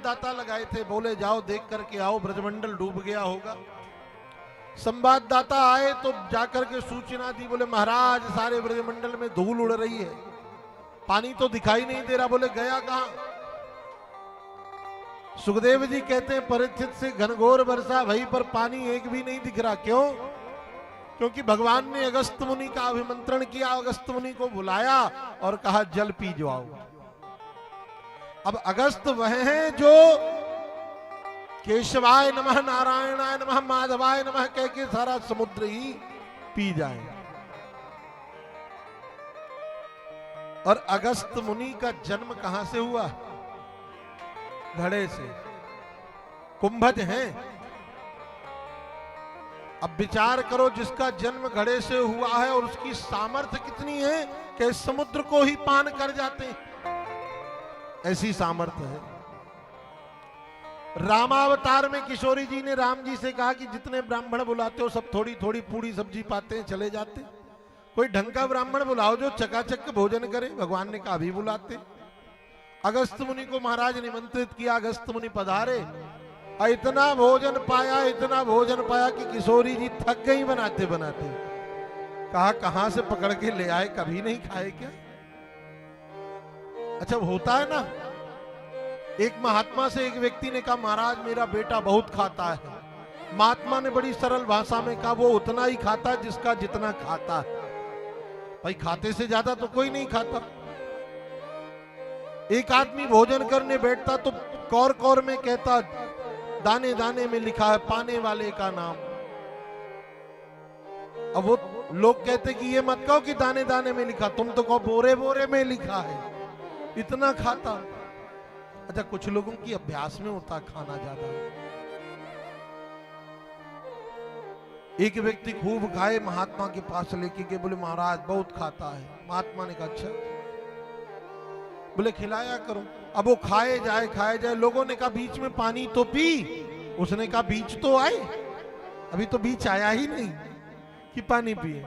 दाता लगाए थे, बोले जाओ देख करके आओ, ब्रजमंडल डूब गया होगा। संवाददाता आए तो जाकर के सूचना दी, बोले महाराज सारे ब्रजमंडल में धूल उड़ रही है, पानी तो दिखाई नहीं दे रहा। बोले गया कहां? सुखदेव जी कहते हैं परीक्षित से घनघोर वर्षा भई पर पानी एक भी नहीं दिख रहा। क्यों? क्योंकि भगवान ने अगस्त मुनि का अभिमंत्रण किया, अगस्त मुनि को बुलाया और कहा जल पी जाओ। अब अगस्त वह हैं जो केशवाय नमः, नारायणाय नमः, माधवाय नमः कह के सारा समुद्र ही पी जाए। और अगस्त मुनि का जन्म कहां से हुआ? घड़े से। कुंभज हैं। अब विचार करो, जिसका जन्म घड़े से हुआ है और उसकी सामर्थ्य कितनी है कि समुद्र को ही पान कर जाते हैं, ऐसी सामर्थ्य है। रामावतार में किशोरी जी ने राम जी से कहा कि जितने ब्राह्मण बुलाते हो सब थोड़ी थोड़ी पूरी सब्जी पाते हैं, चले जाते। कोई ढंग का ब्राह्मण बुलाओ जो चकाचक भोजन करे। भगवान ने कहा अभी बुलाते। अगस्त मुनि को महाराज निमंत्रित किया, अगस्त मुनि पधारे, इतना भोजन पाया, इतना भोजन पाया कि किशोरी जी थक गई बनाते बनाते। कहा कहां से पकड़ के ले आए, कभी नहीं खाए क्या? अच्छा होता है ना, एक महात्मा से एक व्यक्ति ने कहा महाराज मेरा बेटा बहुत खाता है। महात्मा ने बड़ी सरल भाषा में कहा वो उतना ही खाता है जिसका जितना खाता है। भाई खाते से ज्यादा तो कोई नहीं खाता। एक आदमी भोजन करने बैठता तो कौर कौर में कहता दाने दाने में लिखा है पाने वाले का नाम। अब वो लोग कहते कि ये मत कहो कि दाने दाने में लिखा, तुम तो कहो बोरे बोरे में लिखा है, इतना खाता। अच्छा कुछ लोगों की अभ्यास में होता खाना ज्यादा। एक व्यक्ति खूब खाए, महात्मा के पास लेके गए, बोले महाराज बहुत खाता है। महात्मा ने कहा अच्छा, बोले खिलाया करो। अब वो खाए जाए। लोगों ने कहा बीच में पानी तो पी। उसने कहा बीच तो आए, अभी तो बीच आया ही नहीं कि पानी पिए।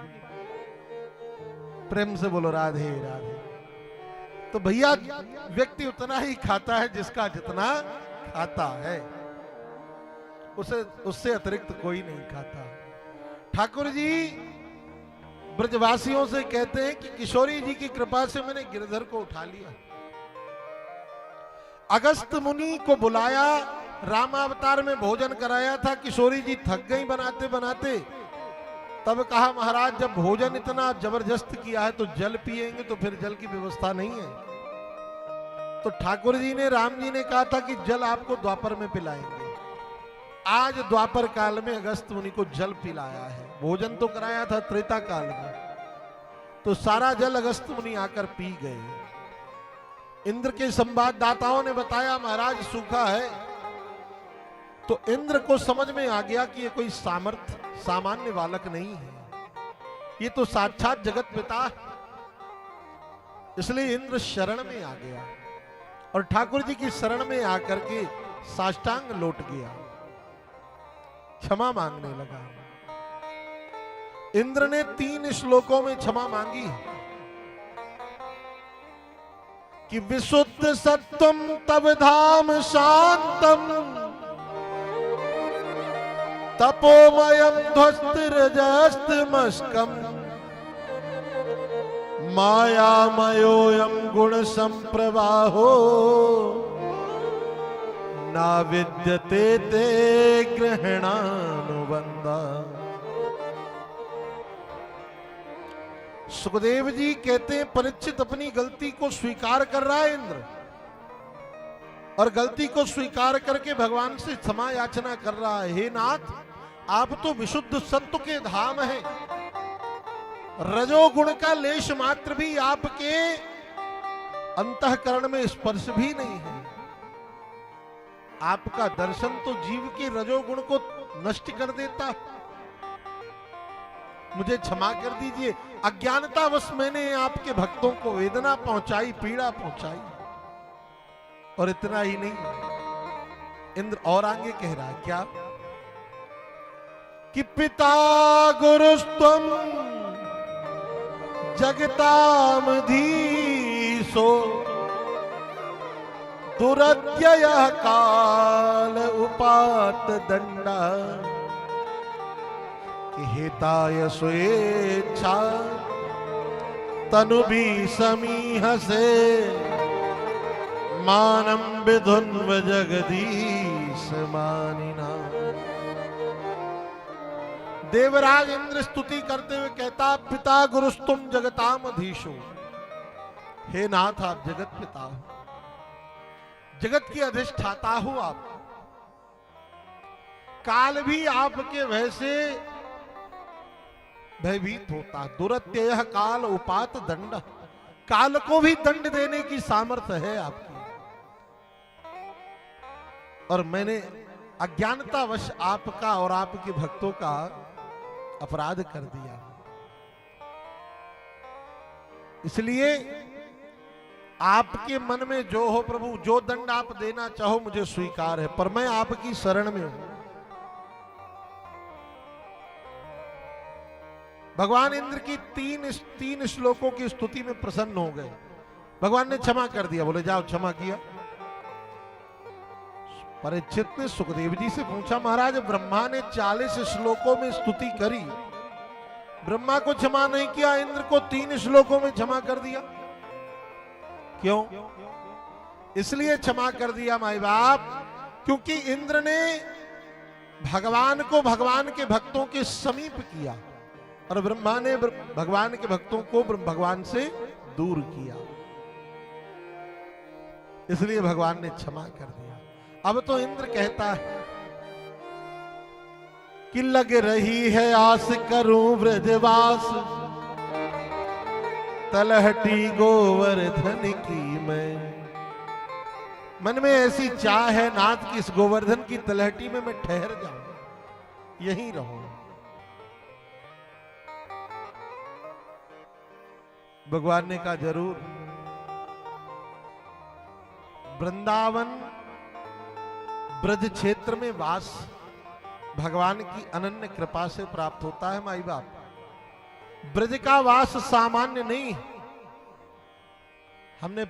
प्रेम से बोलो राधे राधे। तो भैया व्यक्ति उतना ही खाता है जिसका जितना खाता है, उससे अतिरिक्त कोई नहीं खाता। ठाकुर जी ब्रजवासियों से कहते हैं कि किशोरी जी की कृपा से मैंने गिरधर को उठा लिया। अगस्त मुनि को बुलाया, रामावतार में भोजन कराया था, किशोरी जी थक गई बनाते बनाते। तब कहा महाराज जब भोजन इतना जबरदस्त किया है तो जल पिएंगे, तो फिर जल की व्यवस्था नहीं है। तो ठाकुर जी ने, राम जी ने कहा था कि जल आपको द्वापर में पिलाएंगे। आज द्वापर काल में अगस्त मुनि को जल पिलाया है। भोजन तो कराया था त्रेता काल में, तो सारा जल अगस्त मुनि आकर पी गए। इंद्र के संवाददाताओं ने बताया महाराज सूखा है। तो इंद्र को समझ में आ गया कि ये कोई सामान्य बालक नहीं है, ये तो साक्षात जगत पिता है। इसलिए इंद्र शरण में आ गया और ठाकुर जी की शरण में आकर के साष्टांग लौट गया, क्षमा मांगने लगा। इंद्र ने 3 श्लोकों में क्षमा मांगी कि विशुद्ध सत्वम तब धाम शांतम तपोमयम ध्वस्तिरजस्तमस्कम मायामयोयम गुण संप्रवाहो ना विद्यते ते ग्रहणानुबंधा। सुखदेव जी कहते हैं परीक्षित अपनी गलती को स्वीकार कर रहा है इंद्र, और गलती को स्वीकार करके भगवान से क्षमा याचना कर रहा है। हे नाथ आप तो विशुद्ध सत्व के धाम हैं, रजोगुण का लेश मात्र भी आपके अंतःकरण में स्पर्श भी नहीं है। आपका दर्शन तो जीव के रजोगुण को नष्ट कर देता। मुझे क्षमा कर दीजिए, अज्ञानतावश मैंने आपके भक्तों को वेदना पहुंचाई, पीड़ा पहुंचाई। और इतना ही नहीं, इंद्र और आगे कह रहा है क्या कि पिता गुरुस्त्वम जगतामधीशो दुरत्यय काल उपात दंडा कि हिताय स्वेच्छा तनु भी समीह से मानम विधुन्व जगदीश मानिना। देवराज इंद्र स्तुति करते हुए कहता, पिता गुरुस्तुम जगताम अधीशो। हे नाथ, आप जगत पिता हो, जगत की अधिष्ठाता हो आप। काल भी आपके भय से भयभीत होता। दुरत्यय काल उपात दंड, काल को भी दंड देने की सामर्थ्य है आपकी। और मैंने अज्ञानतावश आपका और आपके भक्तों का अपराध कर दिया, इसलिए आपके मन में जो हो प्रभु, जो दंड आप देना चाहो मुझे स्वीकार है, पर मैं आपकी शरण में हूं। भगवान इंद्र की तीन श्लोकों की स्तुति में प्रसन्न हो गए। भगवान ने क्षमा कर दिया, बोले जाओ, क्षमा किया। परीक्षित ने सुखदेव जी से पूछा, महाराज ब्रह्मा ने 40 श्लोकों में स्तुति करी, ब्रह्मा को क्षमा नहीं किया, इंद्र को 3 श्लोकों में क्षमा कर दिया, क्यों? इसलिए क्षमा कर दिया माई बाप, क्योंकि इंद्र ने भगवान को भगवान के भक्तों के समीप किया और ब्रह्मा ने भगवान के भक्तों को भगवान से दूर किया, इसलिए भगवान ने क्षमा कर दिया। अब तो इंद्र कहता है कि लग रही है आस करूं ब्रजवास, तलहटी गोवर्धन की मैं। मन में ऐसी चाह है नाथ कि इस गोवर्धन की तलहटी में मैं ठहर जाऊं, यहीं रहूं। भगवान ने कहा जरूर। वृंदावन ब्रज क्षेत्र में वास भगवान की अनन्य कृपा से प्राप्त होता है माई बाप। ब्रज का वास सामान्य नहीं। हमने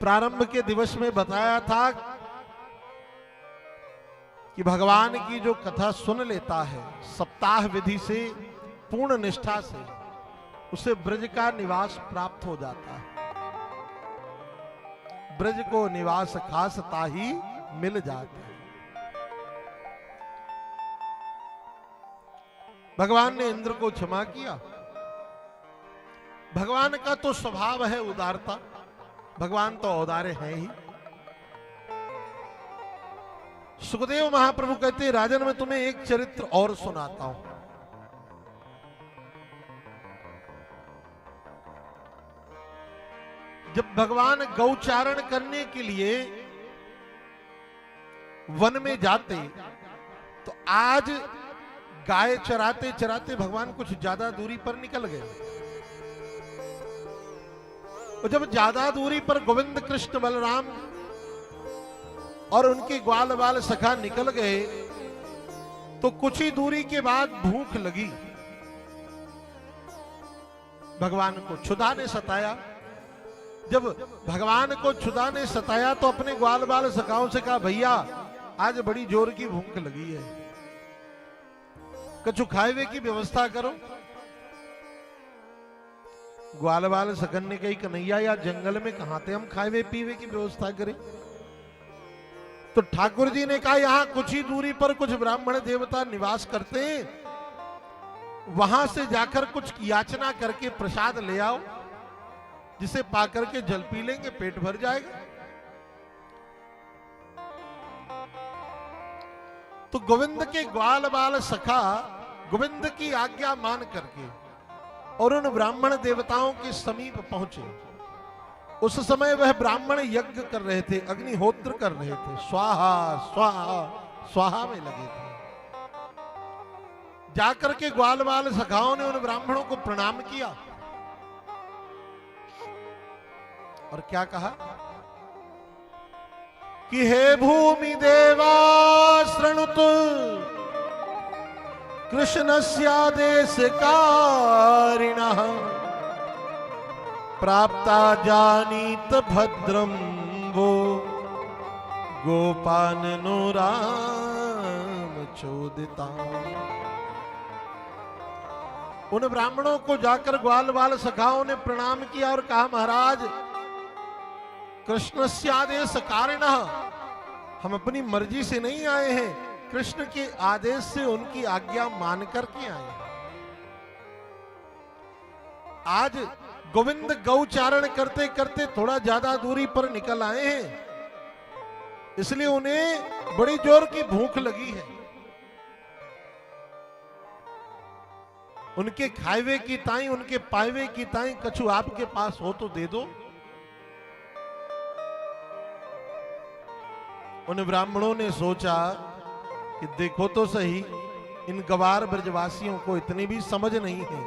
प्रारंभ के दिवस में बताया था कि भगवान की जो कथा सुन लेता है सप्ताह विधि से, पूर्ण निष्ठा से, उसे ब्रज का निवास प्राप्त हो जाता है। ब्रज को निवास खासता ही मिल जाता है। भगवान ने इंद्र को क्षमा किया। भगवान का तो स्वभाव है उदारता, भगवान तो औदार्य है ही। सुखदेव महाप्रभु कहते हैं, राजन मैं तुम्हें एक चरित्र और सुनाता हूं। जब भगवान गौचारण करने के लिए वन में जाते, तो आज गाय चराते चराते भगवान कुछ ज्यादा दूरी पर निकल गए। और जब ज्यादा दूरी पर गोविंद कृष्ण बलराम और उनके ग्वाल बाल सखा निकल गए, तो कुछ ही दूरी के बाद भूख लगी। भगवान को क्षुधा ने सताया। जब भगवान को क्षुधा ने सताया तो अपने ग्वाल बाल सखाओं से कहा, भैया आज बड़ी जोर की भूख लगी है, कछु खाए की व्यवस्था करो। ग्वाल बाल सखन ने कही, कन्हैया या जंगल में कहां थे हम खाए पीवे की व्यवस्था करें। तो ठाकुर जी ने कहा, यहां कुछ ही दूरी पर कुछ ब्राह्मण देवता निवास करते हैं, वहां से जाकर कुछ याचना करके प्रसाद ले आओ, जिसे पाकर के जल पी लेंगे, पेट भर जाएगा। तो गोविंद के ग्वाल बाल सखा गोविंद की आज्ञा मान करके और उन ब्राह्मण देवताओं के समीप पहुंचे। उस समय वह ब्राह्मण यज्ञ कर रहे थे, अग्निहोत्र कर रहे थे, स्वाहा स्वाहा स्वाहा में लगे थे। जाकर के ग्वाल बाल सखाओं ने उन ब्राह्मणों को प्रणाम किया और क्या कहा कि हे भूमि देवा शृणुत कृष्णस्यादेश कारिणः प्राप्ता जानीत भद्रम वो गोपाननो राम चोदिता। उन ब्राह्मणों को जाकर ग्वाल बाल सखाओं ने प्रणाम किया और कहा, महाराज कृष्णस्य आदेश कारिणः, हम अपनी मर्जी से नहीं आए हैं, कृष्ण के आदेश से उनकी आज्ञा मान करके आए हैं। आज गोविंद गौचारण करते करते थोड़ा ज्यादा दूरी पर निकल आए हैं, इसलिए उन्हें बड़ी जोर की भूख लगी है। उनके खाएवे की ताई, उनके पाएवे की ताई कछु आपके पास हो तो दे दो। उन ब्राह्मणों ने सोचा कि देखो तो सही, इन गवार ब्रजवासियों को इतनी भी समझ नहीं है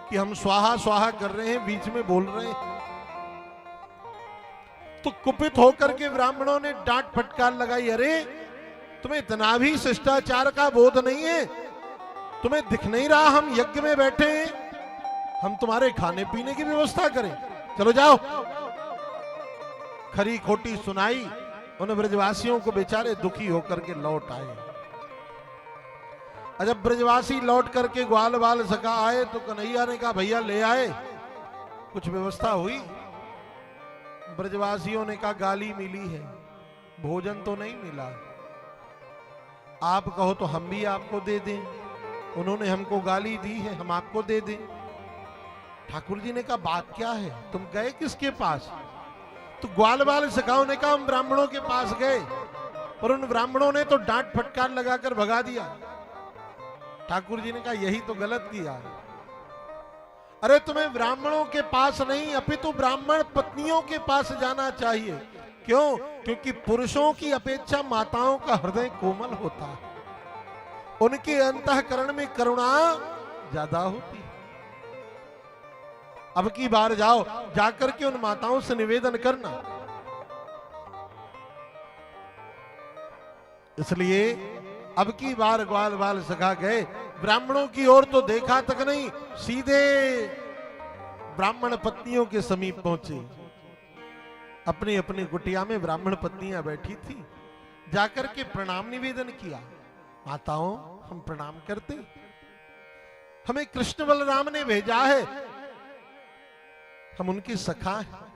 कि हम स्वाहा स्वाहा कर रहे हैं, बीच में बोल रहे हैं। तो कुपित होकर के ब्राह्मणों ने डांट फटकार लगाई, अरे तुम्हें इतना भी शिष्टाचार का बोध नहीं है? तुम्हें दिख नहीं रहा हम यज्ञ में बैठे हैं? हम तुम्हारे खाने पीने की व्यवस्था करें? चलो जाओ। खरी खोटी सुनाई, उन ब्रजवासियों को बेचारे दुखी होकर के लौट आए। जब ब्रजवासी लौट करके ग्वाल बाल सखा आए तो कन्हैया ने कहा, भैया ले आए, कुछ व्यवस्था हुई? ब्रजवासियों ने कहा, गाली मिली है, भोजन तो नहीं मिला। आप कहो तो हम भी आपको दे दें, उन्होंने हमको गाली दी है, हम आपको दे दें। ठाकुर जी ने कहा, बात क्या है, तुम गए किसके पास? तो ग्वाल बाल सखाओं ने कहा, हम ब्राह्मणों के पास गए, पर उन ब्राह्मणों ने तो डांट फटकार लगाकर भगा दिया। ठाकुर जी ने कहा, यही तो गलत किया। अरे तुम्हें ब्राह्मणों के पास नहीं, अपितु ब्राह्मण पत्नियों के पास जाना चाहिए। क्यों? क्योंकि पुरुषों की अपेक्षा माताओं का हृदय कोमल होता है, उनके अंतःकरण में करुणा ज्यादा होती है। अब की बार जाओ, जाकर के उन माताओं से निवेदन करना। इसलिए अब की बार ग्वाल बाल सखा गए, ब्राह्मणों की ओर तो देखा तक नहीं, सीधे ब्राह्मण पत्नियों के समीप पहुंचे। अपनी अपनी कुटिया में ब्राह्मण पत्नियां बैठी थी, जाकर के प्रणाम निवेदन किया। माताओं, हम प्रणाम करते, हमें कृष्ण बलराम ने भेजा है, हम उनकी सखा हैं।